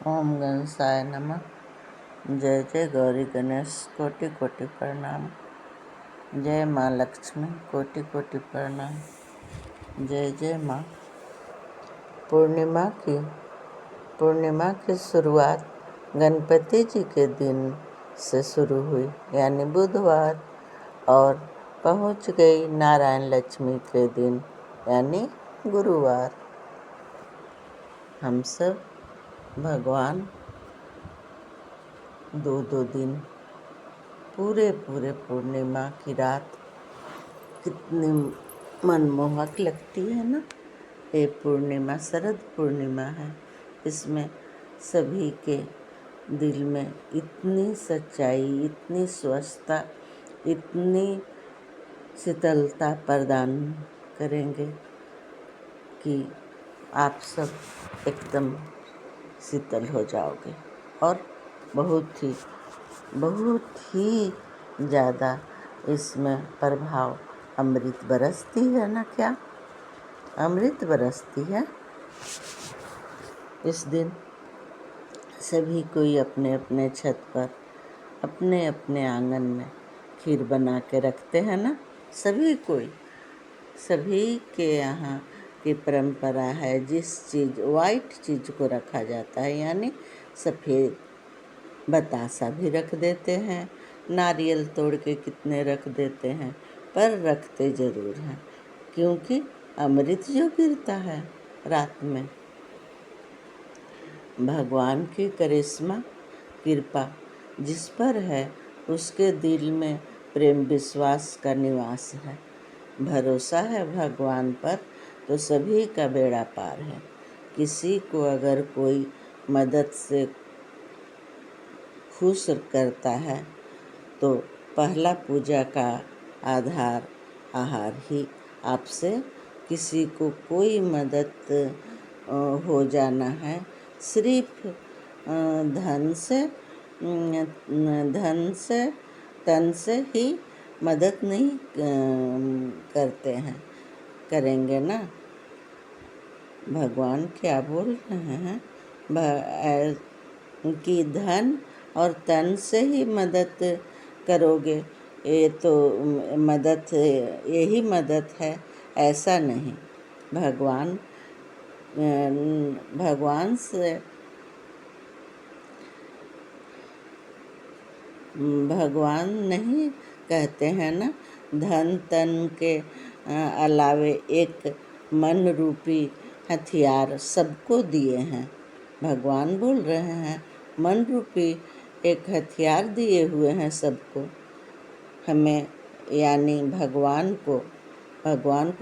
ओम गणेशाय नमः। जय जय गौरी गणेश, कोटि कोटि प्रणाम। जय माँ लक्ष्मी, कोटि कोटि प्रणाम। जय जय माँ। पूर्णिमा की शुरुआत गणपति जी के दिन से शुरू हुई, यानी बुधवार, और पहुँच गई नारायण लक्ष्मी के दिन, यानी गुरुवार। हम सब भगवान दो दिन पूरे पूर्णिमा की रात कितनी मनमोहक लगती है ना। ये पूर्णिमा शरद पूर्णिमा है। इसमें सभी के दिल में इतनी सच्चाई, इतनी स्वस्थता, इतनी शीतलता प्रदान करेंगे कि आप सब एकदम शीतल हो जाओगे। और बहुत ही ज़्यादा इसमें प्रभाव अमृत बरसती है ना। क्या अमृत बरसती है? इस दिन सभी कोई अपने अपने छत पर, अपने अपने आंगन में खीर बना के रखते हैं ना। सभी के यहाँ की परंपरा है। वाइट चीज़ को रखा जाता है, यानी सफ़ेद। बतासा भी रख देते हैं, नारियल तोड़ के कितने रख देते हैं, पर रखते ज़रूर हैं, क्योंकि अमृत जो गिरता है रात में, भगवान की करिश्मा कृपा जिस पर है, उसके दिल में प्रेम विश्वास का निवास है। भरोसा है भगवान पर तो सभी का बेड़ा पार है। किसी को अगर कोई मदद से खुश करता है तो पहला पूजा का आहार ही आपसे किसी को कोई मदद हो जाना है। सिर्फ तन से ही मदद नहीं करते हैं, करेंगे ना। भगवान क्या बोल रहे हैं कि धन और तन से ही मदद करोगे, ये तो यही मदद है, ऐसा नहीं। भगवान नहीं कहते हैं ना, धन तन के अलावे एक मन रूपी हथियार सबको दिए हैं। भगवान बोल रहे हैं मन रूपी एक हथियार दिए हुए हैं सबको, हमें, यानी भगवान को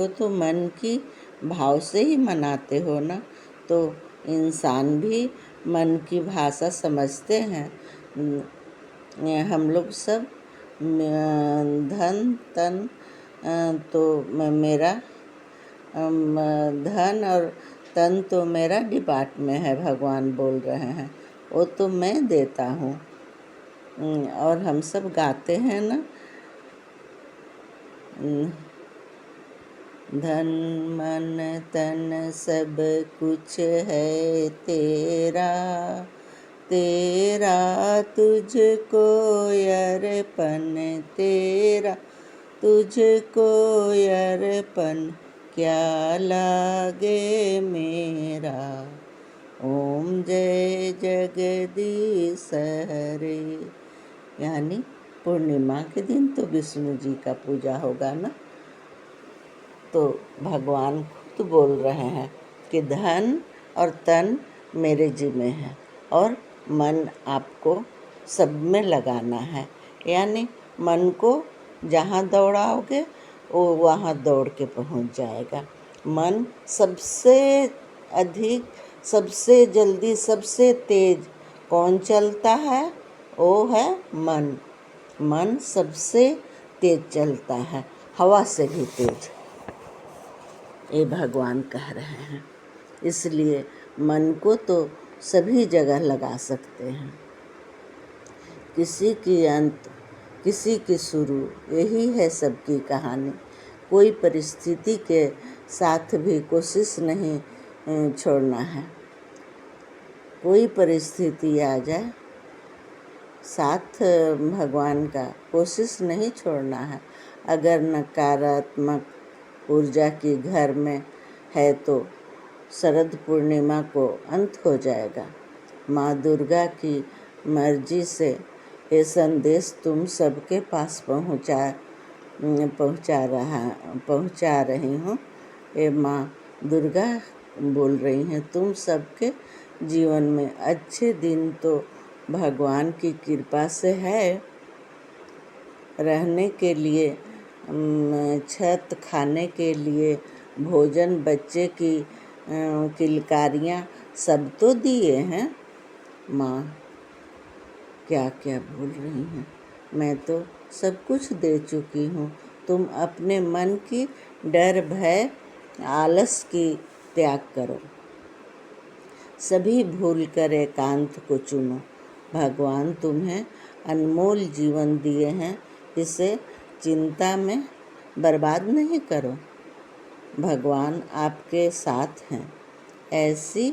तो मन की भाव से ही मनाते हो ना। तो इंसान भी मन की भाषा समझते हैं। हम लोग सब धन तन तो मेरा धन और तन तो मेरा डिपार्ट में है, भगवान बोल रहे हैं, वो तो मैं देता हूँ। और हम सब गाते हैं ना, धन मन तन सब कुछ है तेरा, तुझको अर्पण तेरा, तुझको अर्पण क्या लागे मेरा। ओम जय जगदीश हरे। यानी पूर्णिमा के दिन तो विष्णु जी का पूजा होगा ना। तो भगवान खुद बोल रहे हैं कि धन और तन मेरे जिम्मे है, और मन आपको सब में लगाना है। यानी मन को जहाँ दौड़ाओगे वो वहाँ दौड़ के पहुँच जाएगा। मन सबसे अधिक, सबसे जल्दी, सबसे तेज कौन चलता है? वो है मन। मन सबसे तेज चलता है, हवा से भी तेज, ये भगवान कह रहे हैं। इसलिए मन को तो सभी जगह लगा सकते हैं। किसी की अंत, किसी की शुरू, यही है सबकी कहानी। कोई परिस्थिति के साथ भी कोशिश नहीं छोड़ना है। कोई परिस्थिति आ जाए, साथ भगवान का कोशिश नहीं छोड़ना है। अगर नकारात्मक ऊर्जा की घर में है तो शरद पूर्णिमा को अंत हो जाएगा। माँ दुर्गा की मर्जी से ये संदेश तुम सबके पास पहुँचा रही हूँ। ये माँ दुर्गा बोल रही हैं, तुम सबके जीवन में अच्छे दिन तो भगवान की कृपा से है। रहने के लिए छत, खाने के लिए भोजन, बच्चे की किलकारियाँ सब तो दिए हैं। माँ क्या क्या बोल रही हैं, मैं तो सब कुछ दे चुकी हूँ। तुम अपने मन की डर, भय, आलस की त्याग करो। सभी भूल कर एकांत को चुनो। भगवान तुम्हें अनमोल जीवन दिए हैं, इसे चिंता में बर्बाद नहीं करो। भगवान आपके साथ हैं। ऐसी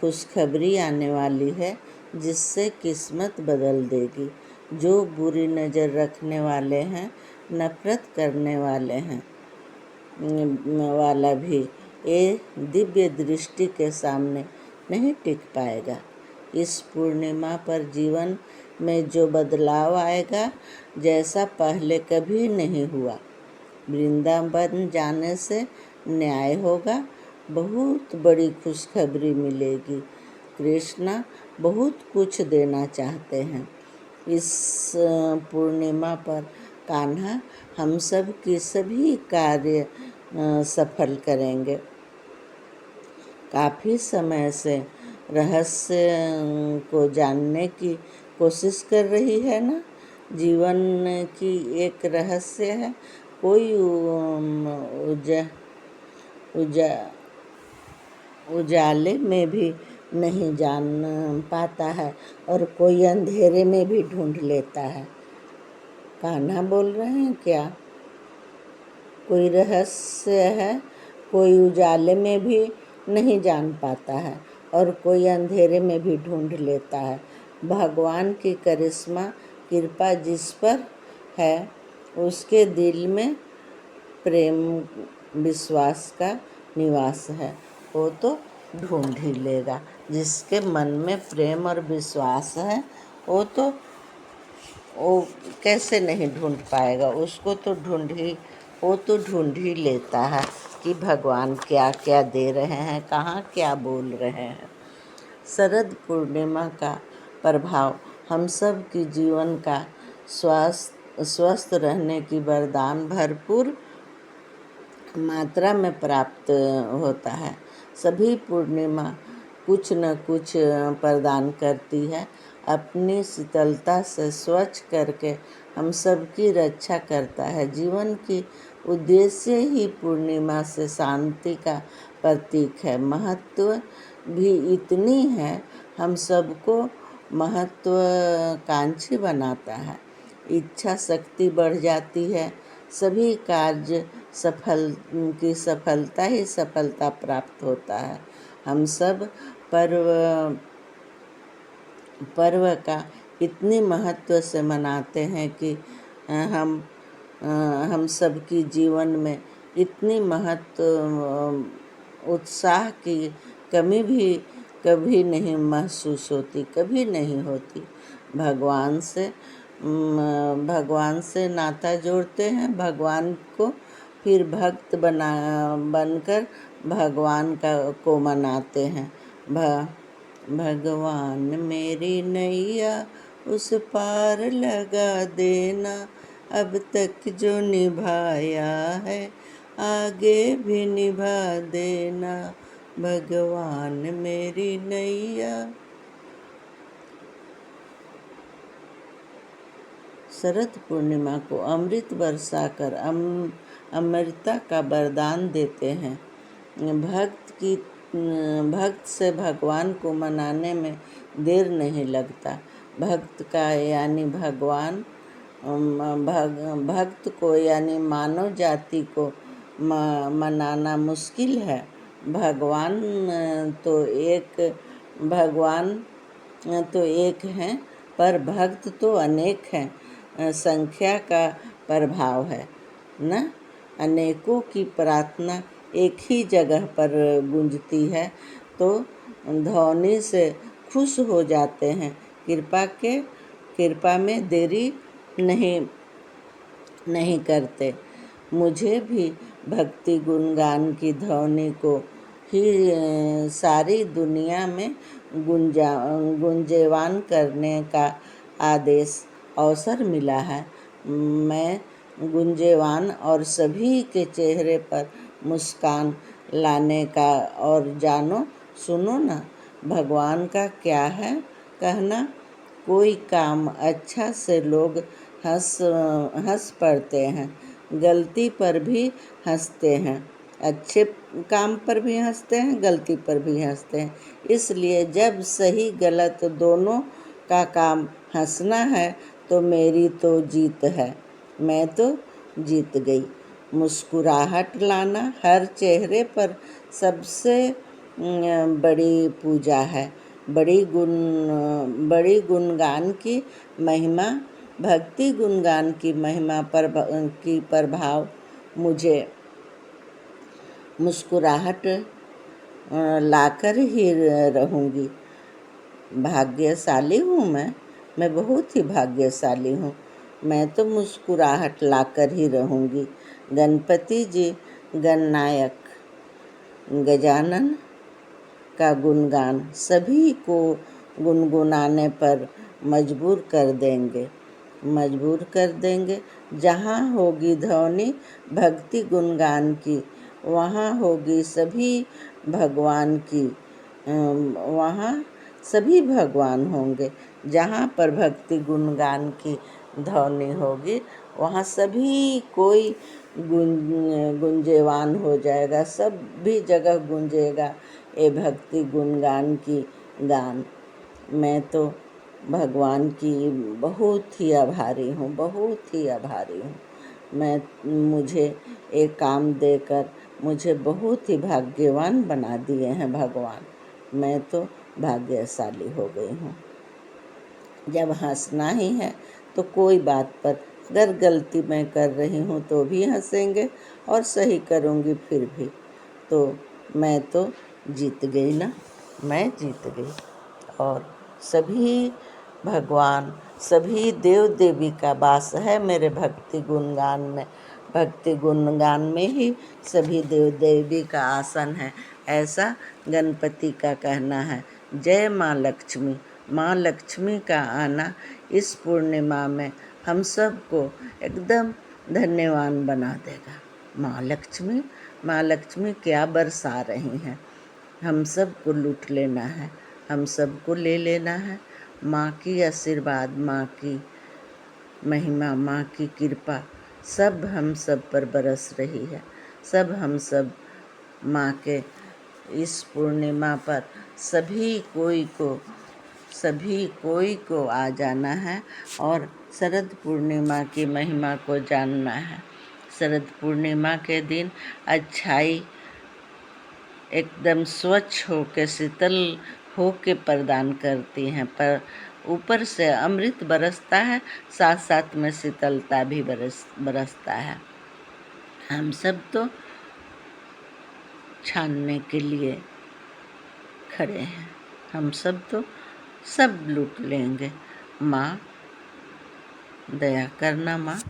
खुशखबरी आने वाली है जिससे किस्मत बदल देगी। जो बुरी नज़र रखने वाले हैं, नफरत करने वाले हैं वाला भी ये दिव्य दृष्टि के सामने नहीं टिक पाएगा। इस पूर्णिमा पर जीवन में जो बदलाव आएगा, जैसा पहले कभी नहीं हुआ। वृंदावन जाने से न्याय होगा, बहुत बड़ी खुशखबरी मिलेगी। कृष्णा बहुत कुछ देना चाहते हैं। इस पूर्णिमा पर कान्हा हम सब की सभी कार्य सफल करेंगे। काफ़ी समय से रहस्य को जानने की कोशिश कर रही है ना। जीवन की एक रहस्य है, कोई उजाले में भी नहीं जान पाता है और कोई अंधेरे में भी ढूंढ लेता है। कान्हा बोल रहे हैं क्या? कोई रहस्य है, कोई उजाले में भी नहीं जान पाता है और कोई अंधेरे में भी ढूंढ लेता है। भगवान की करिश्मा कृपा जिस पर है, उसके दिल में प्रेम विश्वास का निवास है। वो तो ढूंढ ही लेगा। जिसके मन में प्रेम और विश्वास है, वो कैसे नहीं ढूंढ पाएगा। वो तो ढूंढ ही लेता है कि भगवान क्या क्या दे रहे हैं, कहाँ क्या बोल रहे हैं। शरद पूर्णिमा का प्रभाव हम सब की जीवन का स्वस्थ रहने की वरदान भरपूर मात्रा में प्राप्त होता है। सभी पूर्णिमा कुछ न कुछ प्रदान करती है। अपनी शीतलता से स्वच्छ करके हम सबकी रक्षा करता है। जीवन की उद्देश्य ही पूर्णिमा से शांति का प्रतीक है। महत्व भी इतनी है, हम सबको महत्वाकांक्षी बनाता है। इच्छा शक्ति बढ़ जाती है। सभी कार्य सफलता ही सफलता प्राप्त होता है। हम सब पर्व का इतनी महत्व से मनाते हैं कि हम सब की जीवन में इतनी उत्साह की कमी भी कभी नहीं महसूस होती, कभी नहीं होती। भगवान से नाता जोड़ते हैं, भगवान को फिर भक्त बनकर भगवान को मनाते हैं। भगवान मेरी नैया उस पार लगा देना, अब तक जो निभाया है आगे भी निभा देना। भगवान मेरी नैया। शरद पूर्णिमा को अमृत बरसाकर अमृता का वरदान देते हैं। भक्त से भगवान को मनाने में देर नहीं लगता। भक्त का यानी भक्त को यानी मानव जाति को मनाना मुश्किल है। भगवान तो एक भगवान तो एक हैं, पर भक्त तो अनेक हैं। संख्या का प्रभाव है न। अनेकों की प्रार्थना एक ही जगह पर गूंजती है तो ध्वनि से खुश हो जाते हैं। कृपा में देरी नहीं नहीं करते। मुझे भी भक्ति गुणगान की ध्वनि को ही सारी दुनिया में गुंजेवान करने का आदेश अवसर मिला है। मैं गुंजेवान और सभी के चेहरे पर मुस्कान लाने का। और जानो सुनो ना, भगवान का क्या है कहना, कोई काम अच्छा से लोग हंस पड़ते हैं, गलती पर भी हंसते हैं। अच्छे काम पर भी हंसते हैं, गलती पर भी हंसते हैं। इसलिए जब सही गलत दोनों का काम हंसना है तो मेरी तो जीत है। मैं तो जीत गई। मुस्कुराहट लाना हर चेहरे पर सबसे बड़ी पूजा है। बड़ी गुणगान की महिमा, भक्ति गुणगान की महिमा की प्रभाव मुझे मुस्कुराहट लाकर ही रहूँगी। भाग्यशाली हूँ मैं बहुत ही भाग्यशाली हूँ। मैं तो मुस्कुराहट लाकर ही रहूँगी। गणपति जी गणनायक गजानन का गुणगान सभी को गुनगुनाने पर मजबूर कर देंगे। जहाँ होगी ध्वनि भक्ति गुणगान की, वहाँ होगी सभी भगवान की। वहाँ सभी भगवान होंगे। जहाँ पर भक्ति गुणगान की ध्वनि होगी वहाँ सभी कोई गुंजेवान हो जाएगा। सभी जगह गूंजेगा ये भक्ति गुणगान की गान। मैं तो भगवान की बहुत ही आभारी हूँ, बहुत ही आभारी हूँ। मुझे एक काम देकर मुझे बहुत ही भाग्यवान बना दिए हैं भगवान। मैं तो भाग्यशाली हो गई हूँ। जब हंसना ही है तो कोई बात पर अगर गलती मैं कर रही हूँ तो भी हंसेंगे और सही करूँगी फिर भी। तो मैं तो जीत गई ना, मैं जीत गई। और सभी भगवान, सभी देव देवी का वास है मेरे भक्ति गुणगान में। भक्ति गुणगान में ही सभी देव देवी का आसन है, ऐसा गणपति का कहना है। जय माँ लक्ष्मी। माँ लक्ष्मी का आना इस पूर्णिमा में हम सबको एकदम धन्यवान बना देगा। माँ लक्ष्मी क्या बरसा रही हैं। हम सबको लूट लेना है, हम सबको ले लेना है। माँ की आशीर्वाद, माँ की महिमा, माँ की कृपा सब हम सब पर बरस रही है। सब माँ के इस पूर्णिमा पर सभी कोई को आ जाना है और शरद पूर्णिमा की महिमा को जानना है। शरद पूर्णिमा के दिन अच्छाई एकदम स्वच्छ होके, शीतल होके प्रदान करती हैं। पर ऊपर से अमृत बरसता है, साथ साथ में शीतलता भी बरसता है। हम सब तो छानने के लिए खड़े हैं। हम सब तो सब लूट लेंगे। माँ दया करना माँ।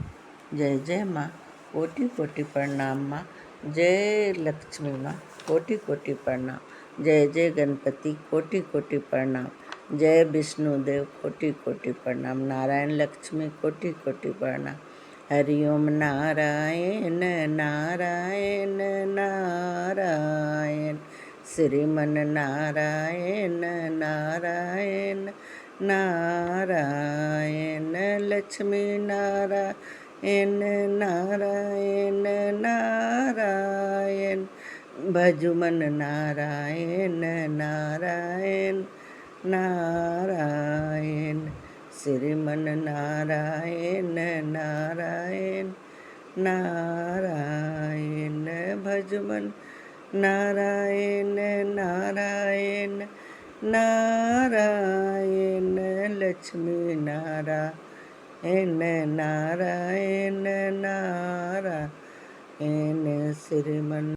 जय जय माँ। कोटि कोटि प्रणाम माँ। जय लक्ष्मी माँ। कोटि कोटि प्रणाम। जय जय गणपति। कोटि कोटि प्रणाम। जय विष्णुदेव। कोटि कोटि प्रणाम। नारायण लक्ष्मी। कोटि कोटि प्रणाम। हरिओम नारायण नारायण नारायण। श्रीमन नारायण नारायण नारायण। लक्ष्मी नारायण नारायण नारायण। भजुमन नारायण नारायण नारायण। श्रीमन नारायण नारायण नारायण। भजुमन नारायण नारायण नारायण लक्ष्मी नारायण नारायण नारायण श्रीमन